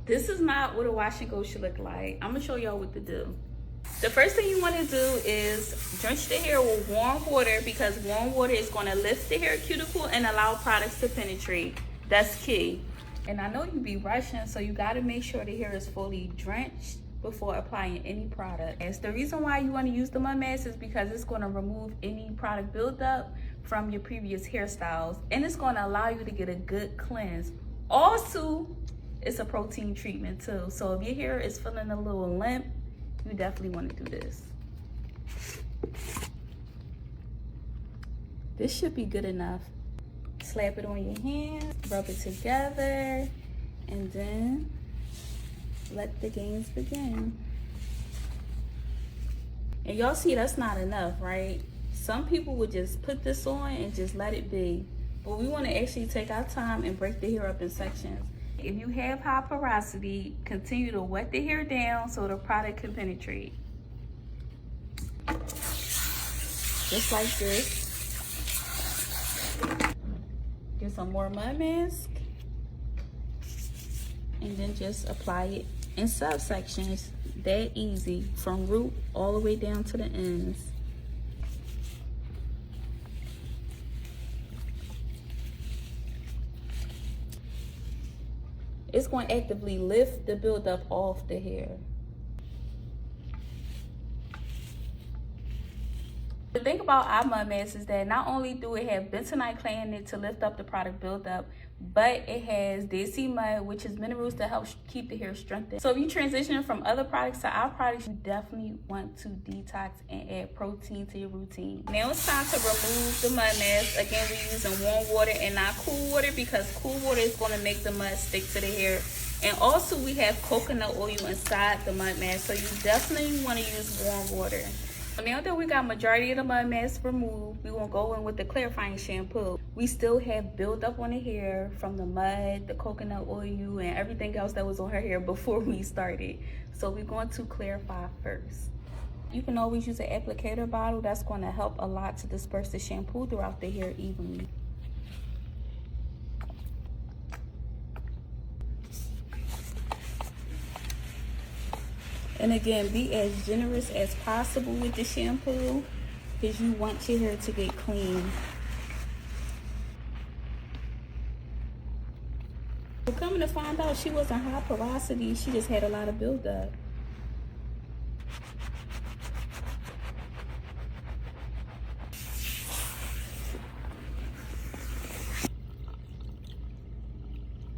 This is not what a wash and go should look like. I'm gonna show y'all what to do. The first thing you want to do is drench the hair with warm water, because warm water is going to lift the hair cuticle and allow products to penetrate. That's key. And I know you be rushing, so you got to make sure the hair is fully drenched before applying any product. And the reason why you want to use the mud mask is because it's going to remove any product buildup from your previous hairstyles, and it's going to allow you to get a good cleanse. Also, it's a protein treatment too, so if your hair is feeling a little limp, you definitely want to do this. This should be good enough. Slap it on your hands, rub it together, and then let the games begin. And y'all see that's not enough, right? Some people would just put this on and just let it be, but we want to actually take our time and break the hair up in sections. If you have high porosity, continue to wet the hair down so the product can penetrate. Just like this. Get some more mud mask. And then just apply it in subsections. That easy, from root all the way down to the ends. It's going to actively lift the buildup off the hair. The thing about our mud mask is that not only do it have bentonite clay in it to lift up the product buildup, but it has Dead Sea mud, which is minerals to help keep the hair strengthened. So if you transition from other products to our products, you definitely want to detox and add protein to your routine. Now it's time to remove the mud mask. Again, we're using warm water and not cool water, because cool water is going to make the mud stick to the hair. And also we have coconut oil inside the mud mask, so you definitely want to use warm water. Now that we got majority of the mud mask removed, we won't go in with the clarifying shampoo. We still have buildup on the hair from the mud, the coconut oil, and everything else that was on her hair before we started. So we're going to clarify first. You can always use an applicator bottle. That's going to help a lot to disperse the shampoo throughout the hair evenly. And again, be as generous as possible with the shampoo, because you want your hair to get clean. But coming to find out, she wasn't high porosity, she just had a lot of buildup.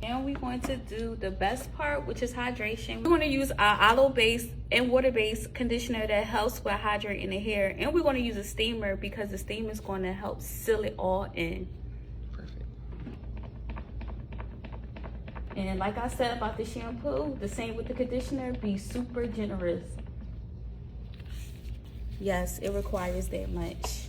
Now we're going to do the best part, which is hydration. We're going to use our aloe-based and water-based conditioner that helps with hydrating the hair. And we're going to use a steamer, because the steamer is going to help seal it all in. Perfect. And like I said about the shampoo, the same with the conditioner, be super generous. Yes, it requires that much.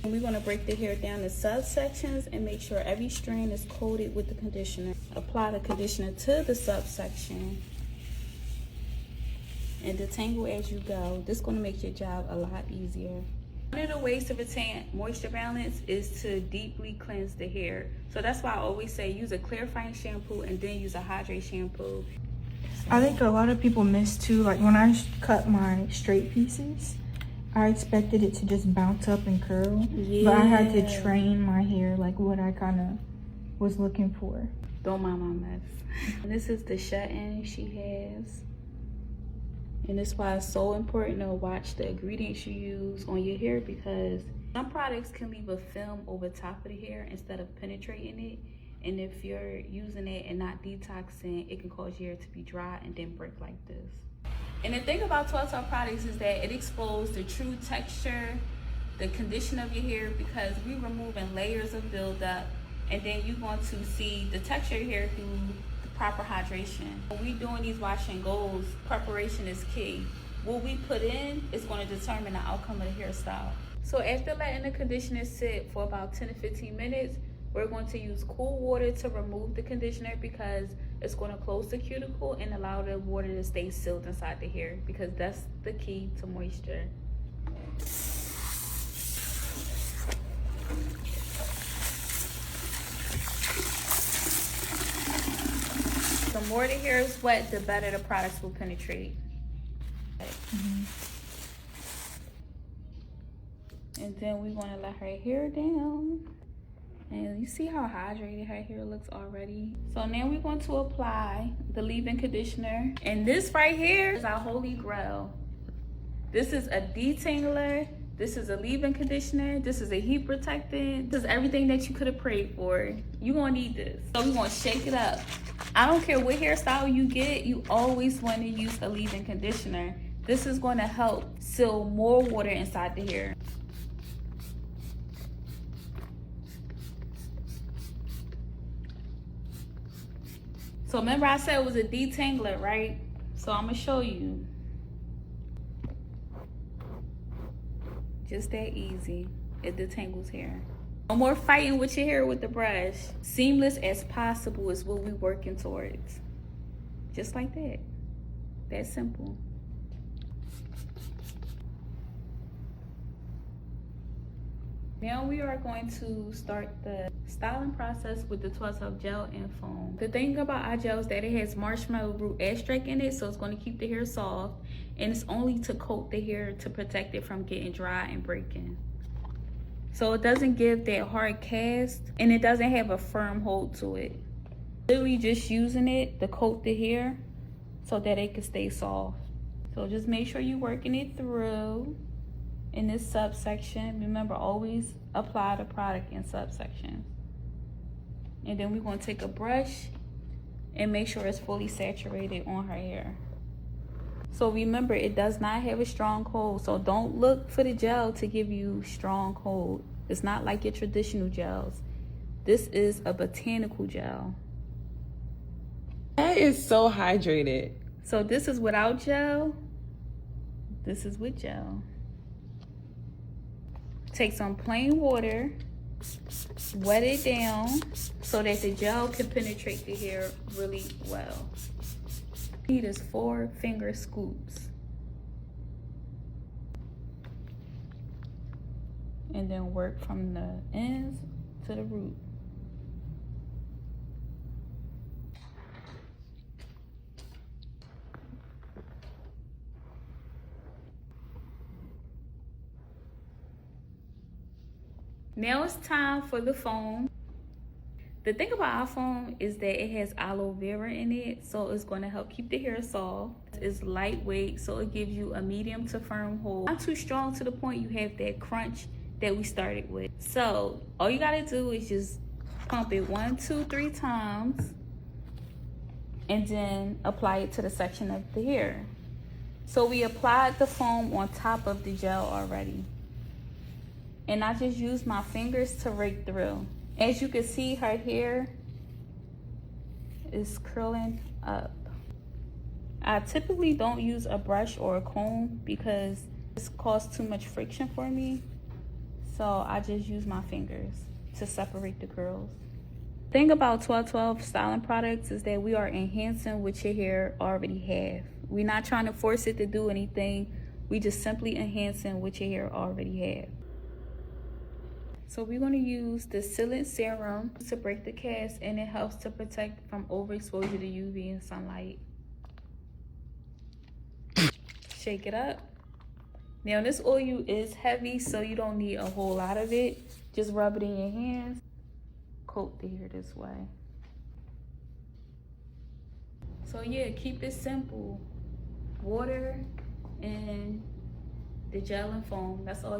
And we're going to break the hair down to subsections and make sure every strand is coated with the conditioner. Apply the conditioner to the subsection and detangle as you go. This is going to make your job a lot easier. One of the ways to retain moisture balance is to deeply cleanse the hair. So that's why I always say use a clarifying shampoo and then use a hydrate shampoo. I think a lot of people miss too, like when I cut my straight pieces, I expected it to just bounce up and curl, but I had to train my hair like what I kind of was looking for. Don't mind my mess. And this is the shut-in she has. And that's why it's so important to watch the ingredients you use on your hair, because some products can leave a film over top of the hair instead of penetrating it. And if you're using it and not detoxing, it can cause your hair to be dry and then break like this. And the thing about 1212 products is that it exposes the true texture, the condition of your hair, because we're removing layers of buildup, and then you're going to see the texture of your hair through the proper hydration. When we're doing these wash and goes, preparation is key. What we put in is going to determine the outcome of the hairstyle. So after letting the conditioner sit for about 10 to 15 minutes, we're going to use cool water to remove the conditioner, because it's going to close the cuticle and allow the water to stay sealed inside the hair, because that's the key to moisture. the more the hair is wet, the better the products will penetrate. And then we want to let her hair down. And you see how hydrated her hair looks already. So now we're going to apply the leave-in conditioner. And this right here is our holy grail. This is a detangler. This is a leave-in conditioner. This is a heat protectant. This is everything that you could have prayed for. You're gonna need this. So we're gonna shake it up. I don't care what hairstyle you get, you always want to use a leave-in conditioner. This is gonna help seal more water inside the hair. So remember I said it was a detangler, right? So I'm gonna show you. Just that easy. It detangles hair. No more fighting with your hair with the brush. Seamless as possible is what we're working towards. Just like that. That simple. Now we are going to start the styling process with the 1212 gel and foam. The thing about our gel is that it has marshmallow root extract in it, so it's going to keep the hair soft, and it's only to coat the hair to protect it from getting dry and breaking. So it doesn't give that hard cast, and it doesn't have a firm hold to it. Literally just using it to coat the hair so that it can stay soft. So just make sure you're working it through. In this subsection, remember, always apply the product in subsection. And then we're going to take a brush and make sure it's fully saturated on her hair. So remember, it does not have a strong hold, so don't look for the gel to give you strong hold. It's not like your traditional gels. This is a botanical gel. That is so hydrated. So this is without gel. This is with gel. Take some plain water, wet it down so that the gel can penetrate the hair really well. Need is 4 finger scoops. And then work from the ends to the root. Now it's time for the foam. The thing about our foam is that it has aloe vera in it, so it's going to help keep the hair soft. It's lightweight, so it gives you a medium to firm hold. Not too strong to the point you have that crunch that we started with. So all you gotta do is just pump it 1, 2, 3 times and then apply it to the section of the hair. So we applied the foam on top of the gel already. And I just use my fingers to rake through. As you can see, her hair is curling up. I typically don't use a brush or a comb because this causes too much friction for me. So I just use my fingers to separate the curls. The thing about 1212 styling products is that we are enhancing what your hair already have. We're not trying to force it to do anything. We just simply enhancing what your hair already have. So we're going to use the sealant serum to break the cast, and it helps to protect from overexposure to UV and sunlight. Shake it up. Now this oil is heavy, so you don't need a whole lot of it. Just rub it in your hands. Coat the hair this way. So yeah, keep it simple. Water and the gel and foam, that's all.